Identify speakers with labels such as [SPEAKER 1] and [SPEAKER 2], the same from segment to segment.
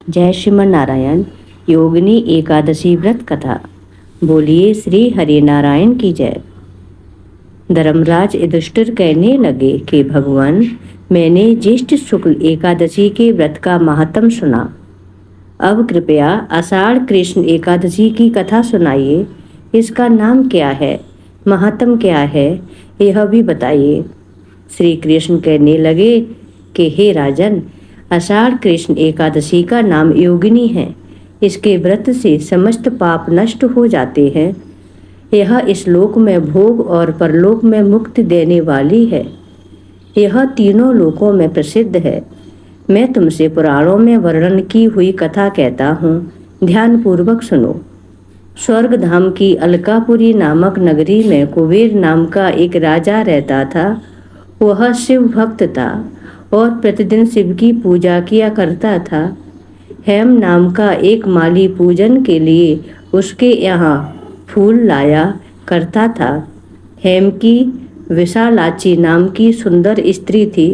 [SPEAKER 1] जय श्रीमन नारायण। योगिनी एकादशी व्रत कथा। बोलिए श्री हरि नारायण की जय। धर्मराज युधिष्ठिर कहने लगे कि भगवान, मैंने ज्येष्ठ शुक्ल एकादशी के व्रत का महात्म सुना। अब कृपया आषाढ़ कृष्ण एकादशी की कथा सुनाइए। इसका नाम क्या है, महात्म क्या है, यह भी बताइए। श्री कृष्ण कहने लगे कि हे राजन, आषाढ़ कृष्ण एकादशी का नाम योगिनी है। इसके व्रत से समस्त पाप नष्ट हो जाते हैं। यह इस लोक में भोग और परलोक में मुक्ति देने वाली है। यह तीनों लोकों में प्रसिद्ध है। मैं तुमसे पुराणों में वर्णन की हुई कथा कहता हूँ, ध्यान पूर्वक सुनो। स्वर्ग धाम की अलकापुरी नामक नगरी में कुबेर नाम का एक राजा रहता था। वह शिव भक्त था और प्रतिदिन शिव की पूजा किया करता था। हेम नाम का एक माली पूजन के लिए उसके यहाँ फूल लाया करता था। हेम की विशालाची नाम की सुंदर स्त्री थी।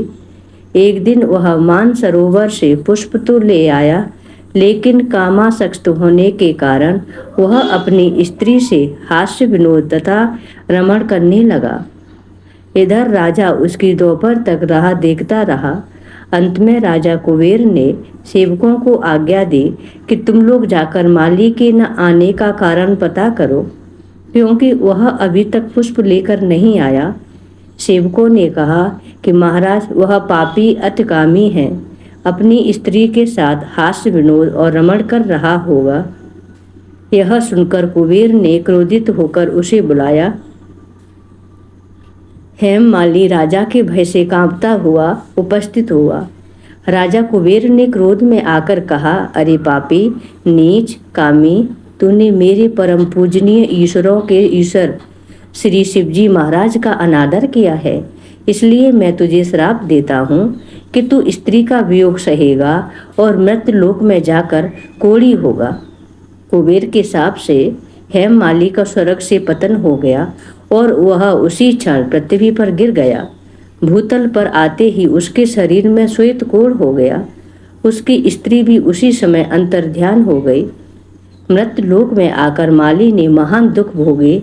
[SPEAKER 1] एक दिन वह मानसरोवर से पुष्प तो ले आया, लेकिन कामासक्त होने के कारण वह अपनी स्त्री से हास्य विनोद तथा रमण करने लगा। इधर राजा उसकी दोपहर तक राह देखता रहा। अंत में राजा कुबेर ने सेवकों को आज्ञा दी कि तुम लोग जाकर माली के न आने का कारण पता करो, क्योंकि वह अभी तक पुष्प लेकर नहीं आया। सेवकों ने कहा कि महाराज, वह पापी अतिकामी है, अपनी स्त्री के साथ हास्य विनोद और रमण कर रहा होगा। यह सुनकर कुबेर ने क्रोधित होकर उसे बुलाया। हेम माली राजा के भय से कांपता हुआ उपस्थित हुआ। राजा कुबेर ने क्रोध में आकर कहा, अरे पापी, नीच, कामी, तूने मेरे परम पूजनीय ईश्वरों के ईश्वर श्री शिवजी महाराज का अनादर किया है। इसलिए मैं तुझे श्राप देता हूँ कि तू स्त्री का वियोग सहेगा और मृत्यु लोक में जाकर कोढ़ी होगा। कुबेर के शाप से हेम माली का स्वर्ग से पतन हो गया और वह उसी क्षण पृथ्वी पर गिर गया। भूतल पर आते ही उसके शरीर में श्वेत कोढ़ हो गया। उसकी स्त्री भी उसी समय अंतर्ध्यान हो गई। मृत्यु लोक में आकर माली ने महान दुख भोगे।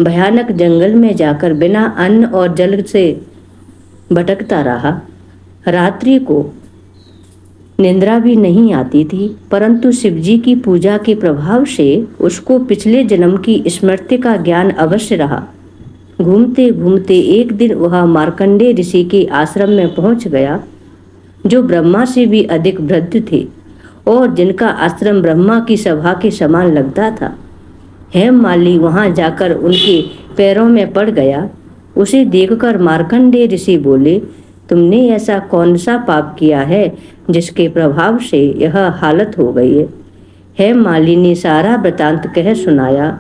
[SPEAKER 1] भयानक जंगल में जाकर बिना अन्न और जल से भटकता रहा। रात्रि को निंद्रा भी नहीं आती थी, परंतु शिवजी की पूजा के प्रभाव से उसको पिछले जन्म की स्मृति का ज्ञान अवश्य रहा। घूमते घूमते एक दिन वह मार्कंडेय ऋषि के आश्रम में पहुंच गया, जो ब्रह्मा से भी अधिक वृद्ध थे और जिनका आश्रम ब्रह्मा की सभा के समान लगता था। हेम माली वहां जाकर उनके पैरों में पड़ गया। उसे देखकर मार्कंडेय ऋषि बोले, तुमने ऐसा कौन सा पाप किया है जिसके प्रभाव से यह हालत हो गई है। हेम माली ने सारा वृतांत कह सुनाया।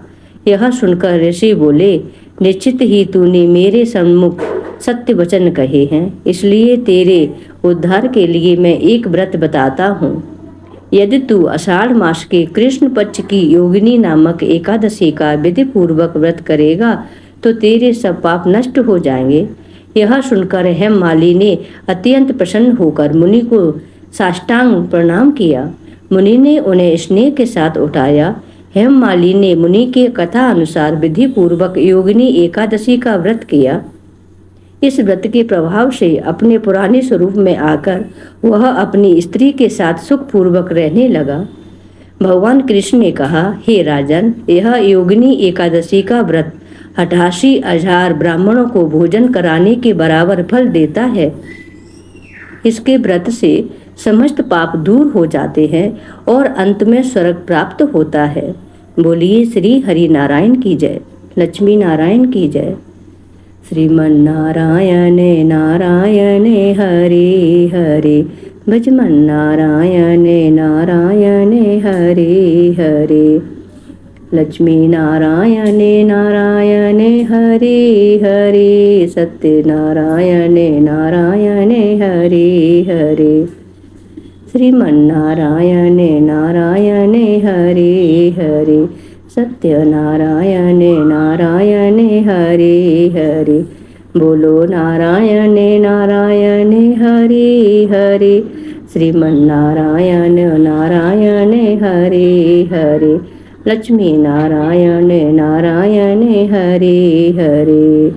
[SPEAKER 1] यह सुनकर ऋषि बोले, निश्चित ही तूने मेरे सम्मुख सत्य वचन कहे हैं, इसलिए तेरे उद्धार के लिए मैं एक व्रत बताता हूँ। यदि तू आषाढ़ मास के कृष्ण पक्ष की योगिनी नामक एकादशी का विधि पूर्वक व्रत करेगा तो तेरे सब पाप नष्ट हो जाएंगे। यह सुनकर हेम माली ने अत्यंत प्रसन्न होकर मुनि को साष्टांग प्रणाम किया। मुनि ने उन्हें स्नेह के साथ उठाया। हेम माली ने मुनि के कथा अनुसार विधि पूर्वक योगिनी एकादशी का व्रत किया। इस व्रत के प्रभाव से अपने पुराने स्वरूप में आकर वह अपनी स्त्री के साथ सुख पूर्वक रहने लगा। भगवान कृष्ण ने कहा, हे राजन, यह योगिनी एकादशी का व्रत 88,000 ब्राह्मणों को भोजन कराने के बराबर फल देता है। इसके व्रत से समस्त पाप दूर हो जाते हैं और अंत में स्वर्ग प्राप्त होता है। बोलिए श्री हरि नारायण की जय, लक्ष्मी नारायण की जय। श्रीमन नारायण नारायण हरे हरे, भजमन नारायण नारायण हरे हरे। लक्ष्मी नारायण नारायण हरे हरे, सत्य नारायण नारायण हरे हरे। श्रीमन नारायण नारायण हरे हरे, सत्य नारायण नारायण हरे हरे। बोलो नारायण नारायण हरे हरे, श्रीमन नारायण नारायण हरे। लक्ष्मी नारायण नारायण हरे हरे।